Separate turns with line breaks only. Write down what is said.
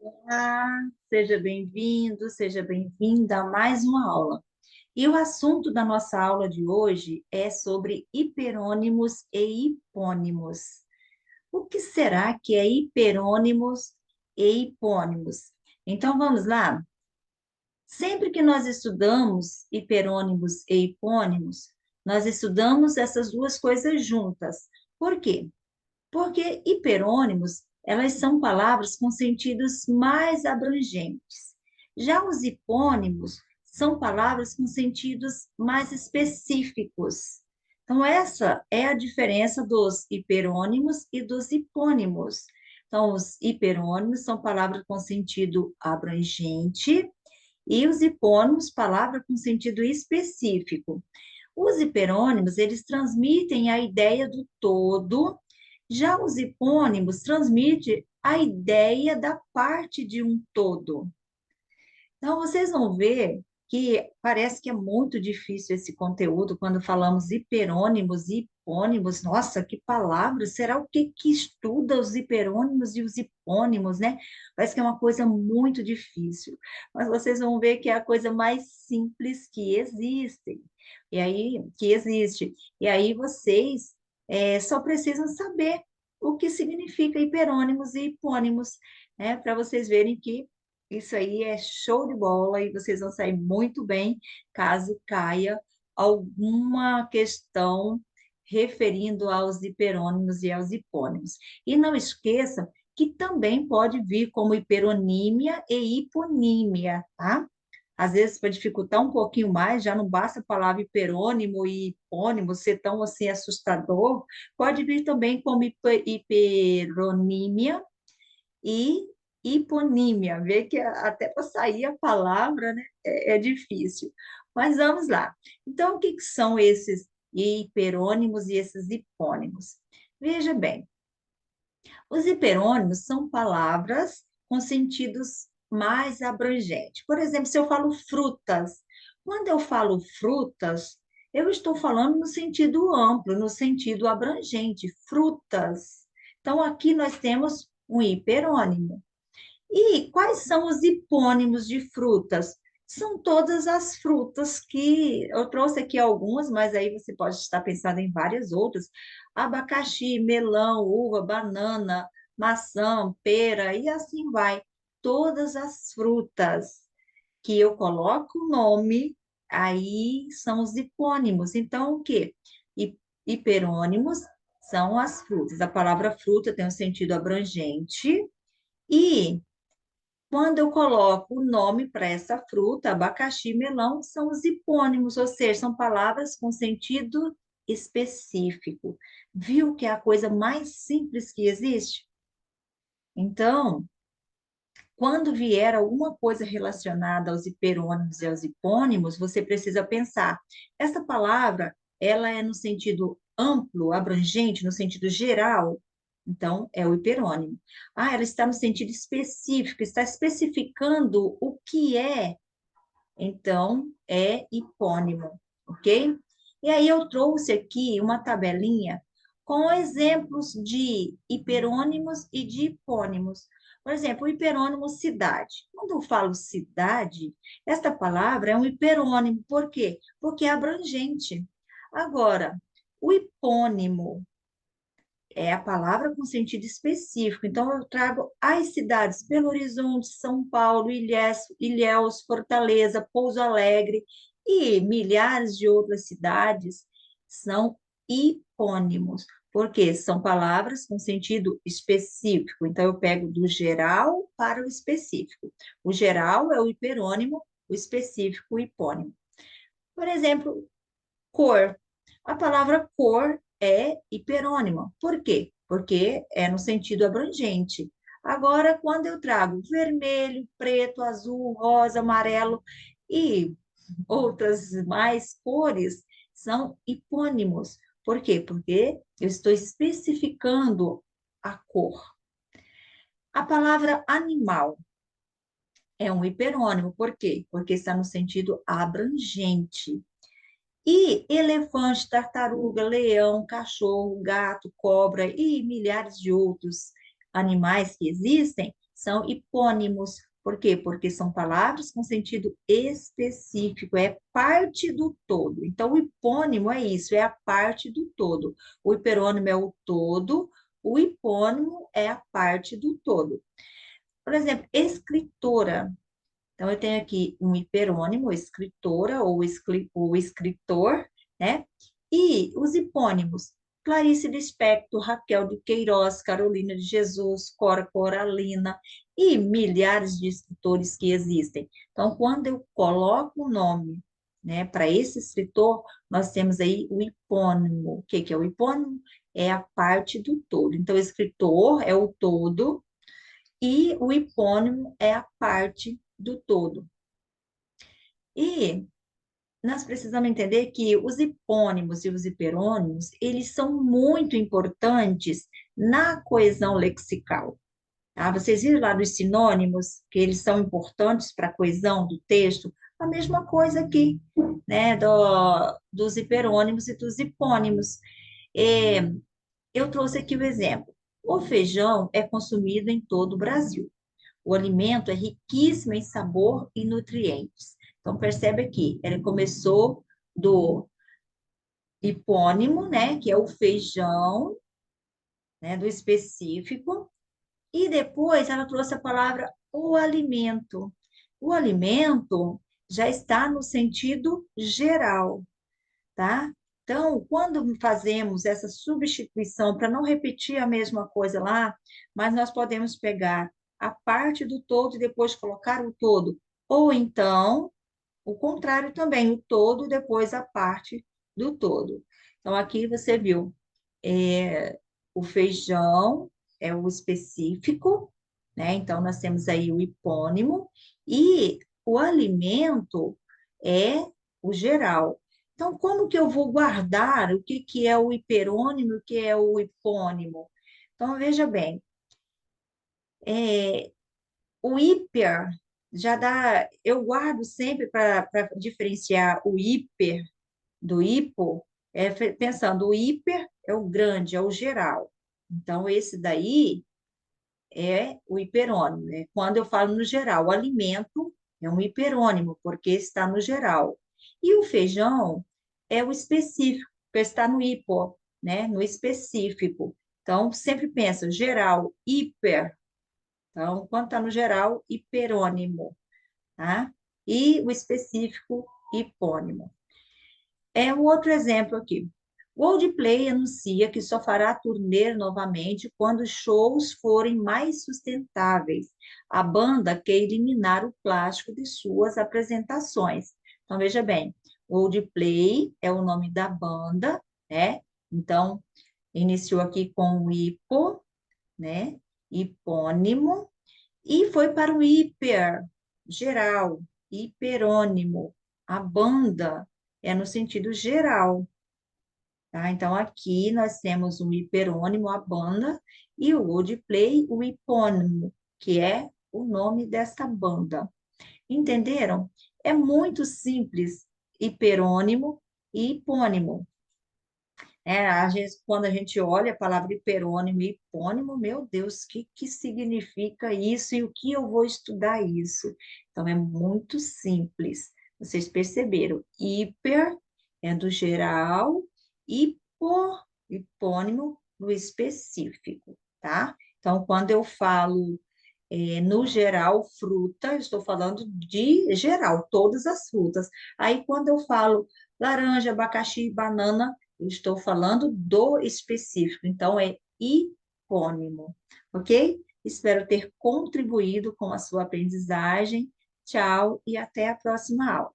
Olá, seja bem-vindo, seja bem-vinda a mais uma aula. E o assunto da nossa aula de hoje é sobre hiperônimos e hipônimos. O que será que é hiperônimos e hipônimos? Então vamos lá? Sempre que nós estudamos hiperônimos e hipônimos, nós estudamos essas duas coisas juntas. Por quê? Porque hiperônimos, elas são palavras com sentidos mais abrangentes. Já os hipônimos são palavras com sentidos mais específicos. Então, essa é a diferença dos hiperônimos e dos hipônimos. Então, os hiperônimos são palavras com sentido abrangente e os hipônimos, palavra com sentido específico. Os hiperônimos, eles transmitem a ideia do todo, já os hipônimos transmitem a ideia da parte de um todo. Então, vocês vão ver que parece que é muito difícil esse conteúdo quando falamos hiperônimos e hipônimos. Nossa, que palavras! Será o que estuda os hiperônimos e os hipônimos, né? Parece que é uma coisa muito difícil. Mas vocês vão ver que é a coisa mais simples que existe. E aí vocês só precisam saber o que significa hiperônimos e hipônimos, né? Para vocês verem que isso aí é show de bola e vocês vão sair muito bem caso caia alguma questão referindo aos hiperônimos e aos hipônimos. E não esqueça que também pode vir como hiperonímia e hiponímia, tá? Às vezes, para dificultar um pouquinho mais, já não basta a palavra hiperônimo e hipônimo ser tão assim assustador, pode vir também como hiperonímia e hiponímia. Vê que até para sair a palavra, né, é difícil. Mas vamos lá. Então, o que que são esses hiperônimos e esses hipônimos? Veja bem, os hiperônimos são palavras com sentidos mais abrangentes. Por exemplo, se eu falo frutas, quando eu falo frutas, eu estou falando no sentido amplo, no sentido abrangente, frutas. Então, aqui nós temos um hiperônimo. E quais são os hipônimos de frutas? São todas as frutas que eu trouxe aqui algumas, mas aí você pode estar pensando em várias outras: abacaxi, melão, uva, banana, maçã, pera e assim vai. Todas as frutas que eu coloco o nome, aí são os hipônimos. Então, o quê? Hiperônimos são as frutas. A palavra fruta tem um sentido abrangente. E quando eu coloco o nome para essa fruta, abacaxi e melão, são os hipônimos, ou seja, são palavras com sentido específico. Viu que é a coisa mais simples que existe? Então, quando vier alguma coisa relacionada aos hiperônimos e aos hipônimos, você precisa pensar, essa palavra, ela é no sentido amplo, abrangente, no sentido geral? Então, é o hiperônimo. Ah, ela está no sentido específico, está especificando o que é, então é hipônimo, ok? E aí eu trouxe aqui uma tabelinha com exemplos de hiperônimos e de hipônimos. Por exemplo, o hiperônimo cidade. Quando eu falo cidade, esta palavra é um hiperônimo. Por quê? Porque é abrangente. Agora, o hipônimo é a palavra com sentido específico. Então, eu trago as cidades: Belo Horizonte, São Paulo, Ilhéus, Fortaleza, Pouso Alegre e milhares de outras cidades são hipônimos, porque são palavras com sentido específico. Então, eu pego do geral para o específico. O geral é o hiperônimo, o específico, o hipônimo. Por exemplo, cor. A palavra cor é hiperônima. Por quê? Porque é no sentido abrangente. Agora, quando eu trago vermelho, preto, azul, rosa, amarelo e outras mais cores, são hipônimos. Por quê? Porque eu estou especificando a cor. A palavra animal é um hiperônimo. Por quê? Porque está no sentido abrangente. E elefante, tartaruga, leão, cachorro, gato, cobra e milhares de outros animais que existem são hipônimos. Por quê? Porque são palavras com sentido específico, é parte do todo. Então, o hipônimo é isso, é a parte do todo. O hiperônimo é o todo, o hipônimo é a parte do todo. Por exemplo, escritora. Então, eu tenho aqui um hiperônimo, escritora ou o escritor, né? E os hipônimos, Clarice Lispector, Raquel de Queiroz, Carolina de Jesus, Cora Coralina e milhares de escritores que existem. Então, quando eu coloco o nome, né, para esse escritor, nós temos aí o hipônimo. O que que é o hipônimo? É a parte do todo. Então, o escritor é o todo e o hipônimo é a parte do todo. E nós precisamos entender que os hipônimos e os hiperônimos, eles são muito importantes na coesão lexical. Tá? Vocês viram lá dos sinônimos, que eles são importantes para a coesão do texto? A mesma coisa aqui, né, dos hiperônimos e dos hipônimos. É, eu trouxe aqui o exemplo. O feijão é consumido em todo o Brasil. O alimento é riquíssimo em sabor e nutrientes. Então, percebe aqui, ele começou do hipônimo, né, que é o feijão, né, do específico, e depois ela trouxe a palavra o alimento. O alimento já está no sentido geral, tá? Então, quando fazemos essa substituição, para não repetir a mesma coisa lá, mas nós podemos pegar a parte do todo e depois colocar o todo. Ou então, o contrário também, o todo depois a parte do todo. Então, aqui você viu, o feijão é o específico, né? Então, nós temos aí o hipônimo, e o alimento é o geral. Então, como que eu vou guardar o que, que é o hiperônimo e o que é o hipônimo? Então, veja bem, é, o hiper já dá, eu guardo sempre para diferenciar o hiper do hipo, pensando, o hiper é o grande, é o geral. Então, esse daí é o hiperônimo, né? Quando eu falo no geral, o alimento é um hiperônimo, porque está no geral. E o feijão é o específico, porque está no hipo, né? No específico. Então, sempre pensa, geral, hiper. Então, quando está no geral, hiperônimo, tá? E o específico, hipônimo. É um outro exemplo aqui. O Coldplay anuncia que só fará turnê novamente quando os shows forem mais sustentáveis. A banda quer eliminar o plástico de suas apresentações. Então, veja bem, o Coldplay é o nome da banda, né? Então, iniciou aqui com o hipo, né? Hipônimo, e foi para o hiper, geral, hiperônimo. A banda é no sentido geral, tá? Então, aqui nós temos um hiperônimo, a banda, e o Coldplay, o hipônimo, que é o nome dessa banda. Entenderam? É muito simples, hiperônimo e hipônimo. Às vezes, quando a gente olha a palavra hiperônimo e hipônimo, meu Deus, o que, que significa isso e o que eu vou estudar isso? Então, é muito simples. Vocês perceberam? Hiper é do geral, hipônimo do específico, tá? Então, quando eu falo no geral, fruta, eu estou falando de geral, todas as frutas. Aí, quando eu falo laranja, abacaxi, banana, eu estou falando do específico. Então, é hipônimo, ok? Espero ter contribuído com a sua aprendizagem. Tchau e até a próxima aula.